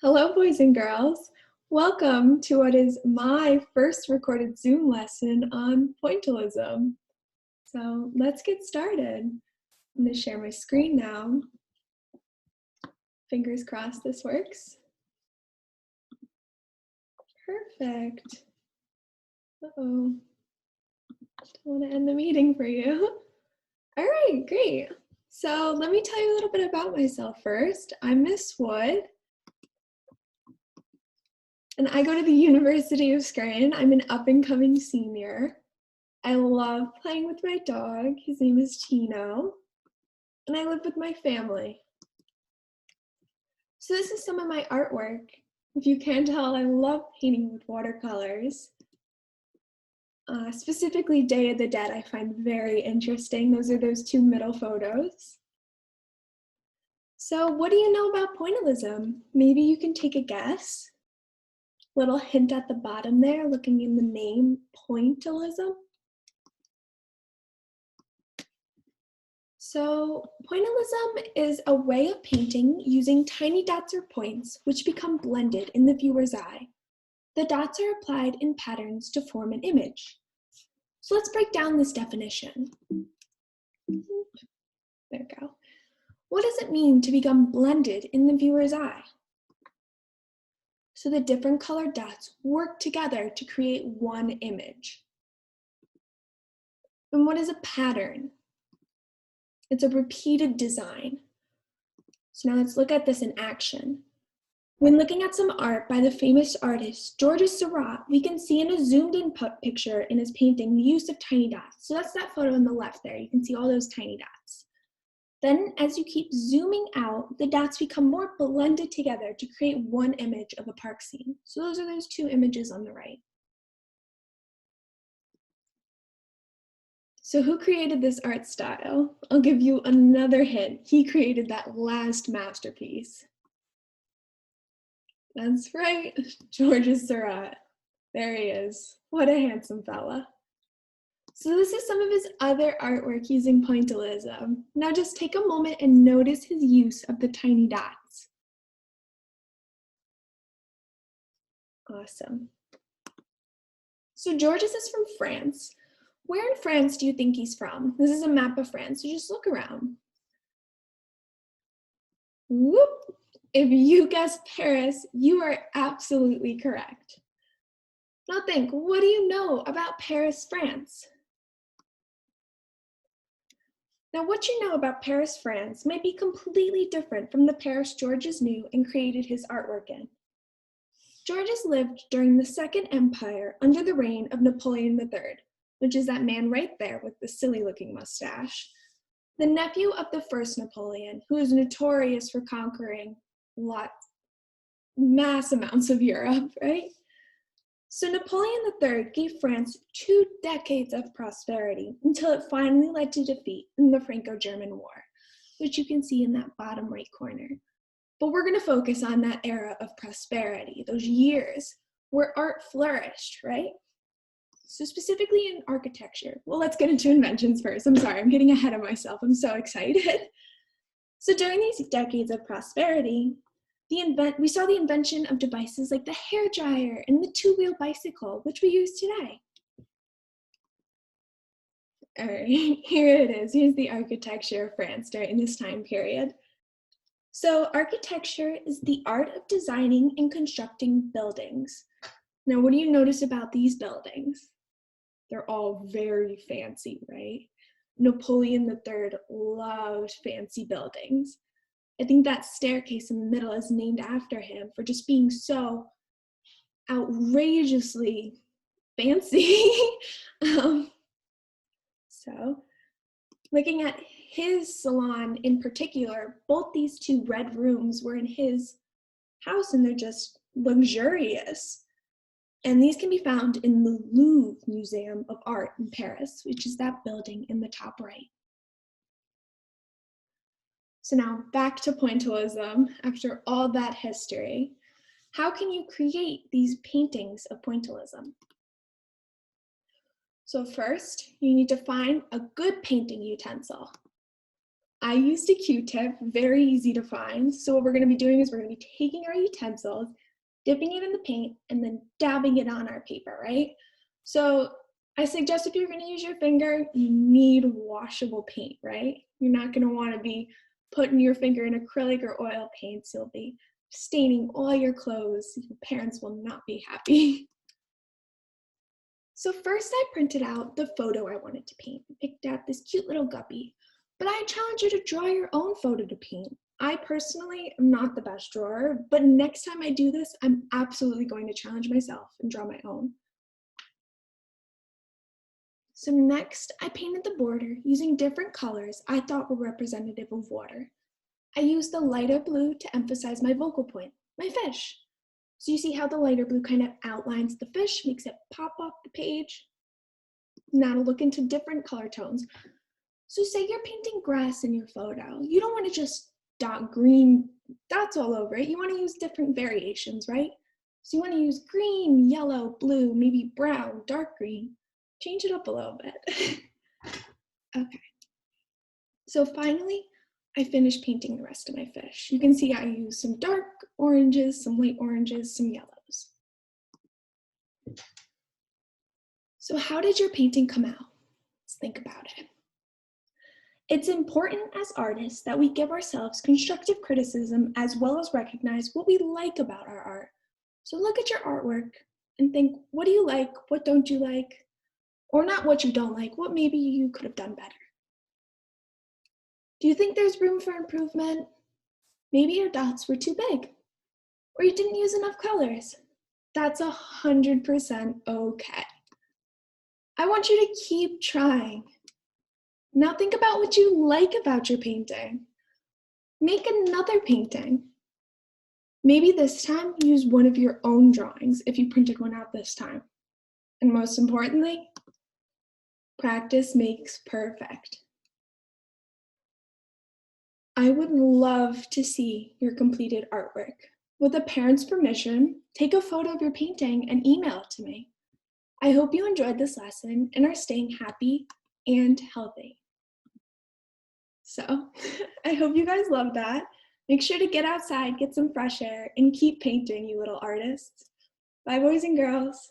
Hello, boys and girls. Welcome to what is my first recorded Zoom lesson on pointillism. So let's get started. I'm going to share my screen now. Fingers crossed this works. Perfect. Uh-oh. Don't want to end the meeting for you. All right, great. So let me tell you a little bit about myself first. I'm Miss Wood. And I go to the University of Scranton. I'm an up-and-coming senior. I love playing with my dog. His name is Tino. And I live with my family. So this is some of my artwork. If you can't tell, I love painting with watercolors. Specifically Day of the Dead I find very interesting. Those are those two middle photos. So what do you know about pointillism? Maybe you can take a guess. Little hint at the bottom there, looking in the name, pointillism. So pointillism is a way of painting using tiny dots or points which become blended in the viewer's eye. The dots are applied in patterns to form an image. So let's break down this definition. There we go. What does it mean to become blended in the viewer's eye? So the different colored dots work together to create one image. And what is a pattern? It's a repeated design. So now let's look at this in action. When looking at some art by the famous artist Georges Seurat, we can see in a zoomed in picture in his painting the use of tiny dots. So that's that photo on the left there. You can see all those tiny dots. Then as you keep zooming out, the dots become more blended together to create one image of a park scene. So those are those two images on the right. So who created this art style? I'll give you another hint. He created that last masterpiece. That's right, Georges Seurat. There he is. What a handsome fella. So this is some of his other artwork using pointillism. Now just take a moment and notice his use of the tiny dots. Awesome. So Georges is from France. Where in France do you think he's from? This is a map of France, so just look around. Whoop! If you guessed Paris, you are absolutely correct. Now think, what do you know about Paris, France? Now what you know about Paris, France might be completely different from the Paris Georges knew and created his artwork in. Georges lived during the Second Empire under the reign of Napoleon III, which is that man right there with the silly looking mustache, the nephew of the first Napoleon, who is notorious for conquering mass amounts of Europe, right? So Napoleon III gave France 2 decades of prosperity until it finally led to defeat in the Franco-German War, which you can see in that bottom right corner. But we're going to focus on that era of prosperity, those years where art flourished, right? So specifically in architecture. Well, let's get into inventions first. I'm sorry, I'm getting ahead of myself. I'm so excited. So during these decades of prosperity, we saw the invention of devices like the hairdryer and the 2-wheel bicycle, which we use today. All right, here it is. Here's the architecture of France during this time period. So architecture is the art of designing and constructing buildings. Now, what do you notice about these buildings? They're all very fancy, right? Napoleon III loved fancy buildings. I think that staircase in the middle is named after him for just being so outrageously fancy. So looking at his salon in particular, both these 2 red rooms were in his house and they're just luxurious. And these can be found in the Louvre Museum of Art in Paris, which is that building in the top right. So now back to pointillism. After all that history, how can you create these paintings of pointillism? So first, you need to find a good painting utensil. I used a Q-tip, very easy to find. So what we're going to be doing is we're going to be taking our utensils, dipping it in the paint, and then dabbing it on our paper, right? So I suggest if you're going to use your finger, you need washable paint, right? You're not going to want to be putting your finger in acrylic or oil paints. You'll be staining all your clothes. Your parents will not be happy. So first I printed out the photo I wanted to paint. I picked out this cute little guppy, but I challenge you to draw your own photo to paint. I personally am not the best drawer, but next time I do this, I'm absolutely going to challenge myself and draw my own. So next, I painted the border using different colors I thought were representative of water. I used the lighter blue to emphasize my focal point, my fish. So you see how the lighter blue kind of outlines the fish, makes it pop off the page. Now to look into different color tones. So say you're painting grass in your photo. You don't want to just dot green dots all over it. You want to use different variations, right? So you want to use green, yellow, blue, maybe brown, dark green. Change it up a little bit. Okay. So finally, I finished painting the rest of my fish. You can see I used some dark oranges, some light oranges, some yellows. So how did your painting come out? Let's think about it. It's important as artists that we give ourselves constructive criticism as well as recognize what we like about our art. So look at your artwork and think, what do you like? What don't you like? Or not what you don't like, what maybe you could have done better. Do you think there's room for improvement? Maybe your dots were too big, or you didn't use enough colors. That's 100% okay. I want you to keep trying. Now think about what you like about your painting. Make another painting. Maybe this time use one of your own drawings if you printed one out this time. And most importantly, practice makes perfect. I would love to see your completed artwork. With a parent's permission, take a photo of your painting and email it to me. I hope you enjoyed this lesson and are staying happy and healthy. So, I hope you guys love that. Make sure to get outside, get some fresh air, and keep painting, you little artists. Bye, boys and girls.